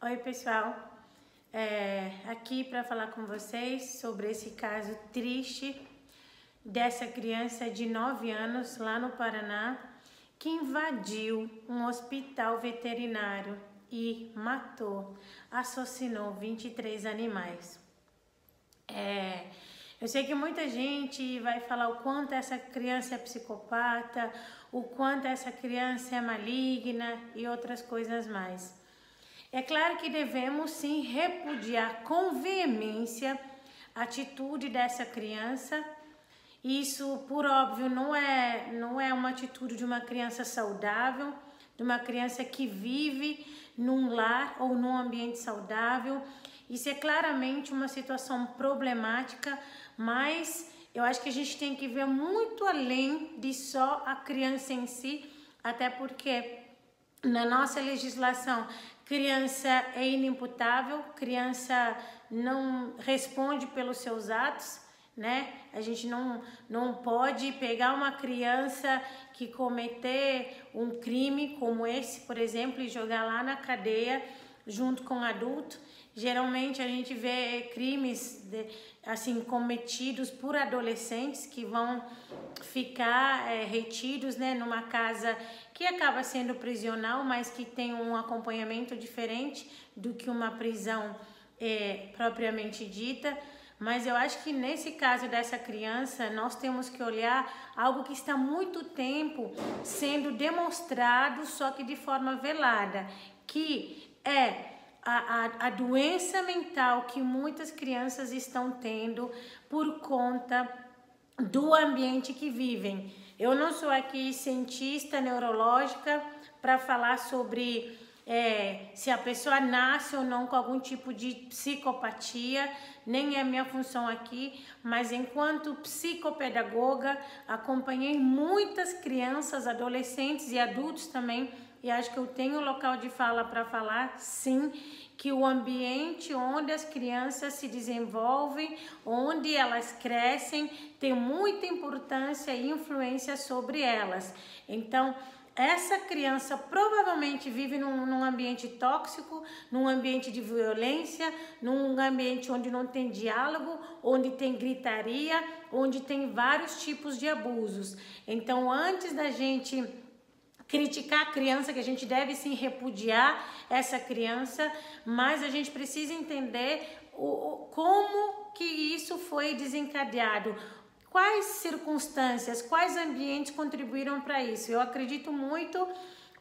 Oi pessoal, aqui para falar com vocês sobre esse caso triste dessa criança de 9 anos lá no Paraná que invadiu um hospital veterinário e matou, assassinou 23 animais. Eu sei que muita gente vai falar o quanto essa criança é psicopata, o quanto essa criança é maligna e outras coisas mais. É claro que devemos sim repudiar com veemência a atitude dessa criança. Isso, por óbvio, não é uma atitude de uma criança saudável, de uma criança que vive num lar ou num ambiente saudável. Isso é claramente uma situação problemática, mas eu acho que a gente tem que ver muito além de só a criança em si, até porque na nossa legislação, criança é inimputável, criança não responde pelos seus atos, né? A gente não pode pegar uma criança que cometer um crime como esse, por exemplo, e jogar lá na cadeia junto com adulto. Geralmente a gente vê crimes assim cometidos por adolescentes que vão ficar retidos, né, numa casa que acaba sendo prisional, mas que tem um acompanhamento diferente do que uma prisão propriamente dita. Mas eu acho que nesse caso dessa criança, nós temos que olhar algo que está há muito tempo sendo demonstrado, só que de forma velada, que é a doença mental que muitas crianças estão tendo por conta do ambiente que vivem. Eu não sou aqui cientista neurológica para falar sobre se a pessoa nasce ou não com algum tipo de psicopatia, nem é minha função aqui, mas enquanto psicopedagoga, acompanhei muitas crianças, adolescentes e adultos também, e acho que eu tenho local de fala para falar, sim, que o ambiente onde as crianças se desenvolvem, onde elas crescem, tem muita importância e influência sobre elas. Então, essa criança provavelmente vive num ambiente tóxico, num ambiente de violência, num ambiente onde não tem diálogo, onde tem gritaria, onde tem vários tipos de abusos. Então, antes da gente criticar a criança, que a gente deve sim repudiar essa criança, mas a gente precisa entender como que isso foi desencadeado. Quais circunstâncias, quais ambientes contribuíram para isso? Eu acredito muito,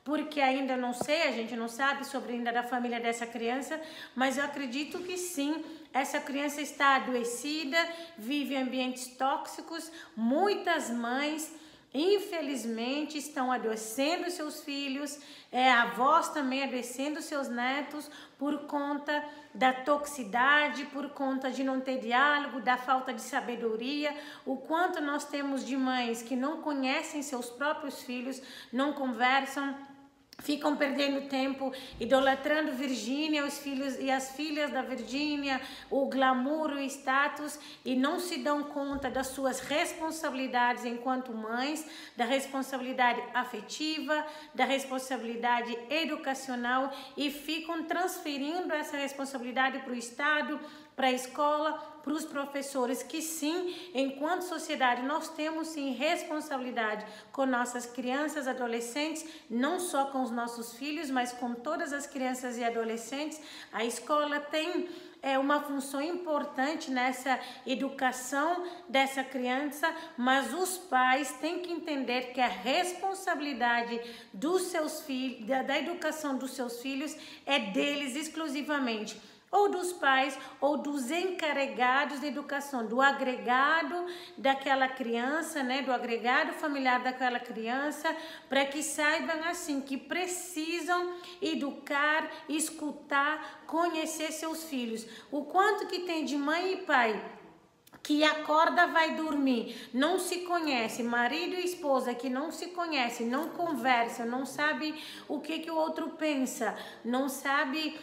porque ainda não sei, a gente não sabe sobre ainda da família dessa criança, mas eu acredito que sim, essa criança está adoecida, vive em ambientes tóxicos, muitas mães infelizmente estão adoecendo seus filhos, avós também adoecendo seus netos por conta da toxicidade, por conta de não ter diálogo, da falta de sabedoria. O quanto nós temos de mães que não conhecem seus próprios filhos, não conversam, ficam perdendo tempo idolatrando Virgínia, os filhos e as filhas da Virgínia, o glamour, o status, e não se dão conta das suas responsabilidades enquanto mães, da responsabilidade afetiva, da responsabilidade educacional, e ficam transferindo essa responsabilidade para o Estado, para a escola, para os professores, que sim, enquanto sociedade, nós temos sim responsabilidade com nossas crianças, adolescentes, não só com os nossos filhos, mas com todas as crianças e adolescentes. A escola tem uma função importante nessa educação dessa criança, mas os pais têm que entender que a responsabilidade dos seus filhos, da educação dos seus filhos, é deles exclusivamente, ou dos pais, ou dos encarregados de educação, do agregado daquela criança, né, do agregado familiar daquela criança, para que saibam assim que precisam educar, escutar, conhecer seus filhos. O quanto que tem de mãe e pai que acorda, vai dormir, não se conhece, marido e esposa que não se conhecem, não conversam, não sabe o que o outro pensa, não sabe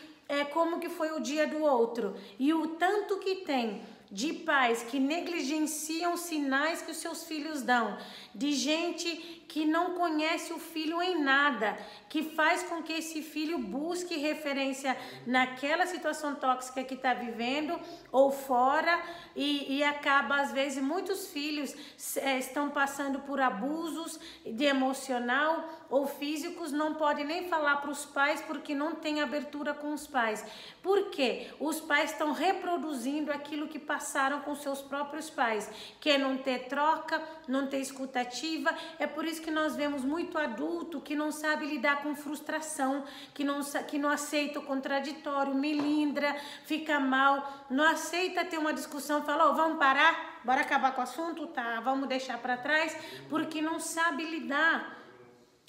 como que foi o dia do outro, e o tanto que tem de pais que negligenciam sinais que os seus filhos dão, de gente que não conhece o filho em nada, que faz com que esse filho busque referência naquela situação tóxica que está vivendo ou fora e acaba, às vezes, muitos filhos estão passando por abusos de emocional ou físicos, não podem nem falar para os pais porque não tem abertura com os pais. Por quê? Os pais estão reproduzindo aquilo que passaram com seus próprios pais, que é não ter troca, não ter escutativa. É por isso que nós vemos muito adulto que não sabe lidar com frustração, que não aceita o contraditório, melindra, fica mal, não aceita ter uma discussão, fala, vamos parar, bora acabar com o assunto, tá, vamos deixar para trás, porque não sabe lidar.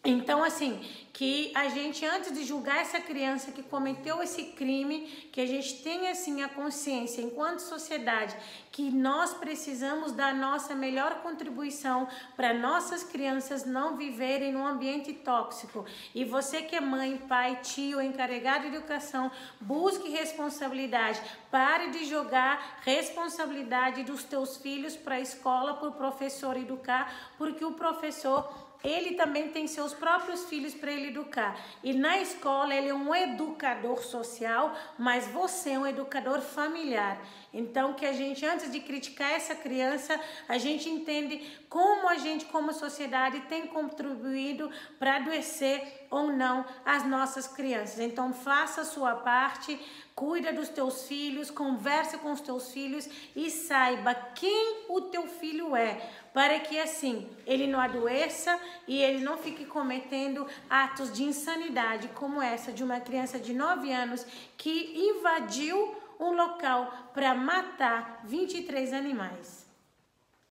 Então, assim, que a gente, antes de julgar essa criança que cometeu esse crime, que a gente tenha, assim, a consciência, enquanto sociedade, que nós precisamos dar nossa melhor contribuição para nossas crianças não viverem num ambiente tóxico. E você que é mãe, pai, tio, encarregado de educação, busque responsabilidade. Pare de jogar responsabilidade dos teus filhos para a escola, para o professor educar, porque o professor, ele também tem seus próprios filhos para ele educar. E na escola ele é um educador social, mas você é um educador familiar. Então que a gente, antes de criticar essa criança, a gente entende como a gente, como sociedade, tem contribuído para adoecer ou não as nossas crianças. Então faça a sua parte, cuida dos teus filhos, converse com os teus filhos e saiba quem o teu filho é, para que assim ele não adoeça e ele não fique cometendo atos de insanidade como essa de uma criança de 9 anos que invadiu um local para matar 23 animais.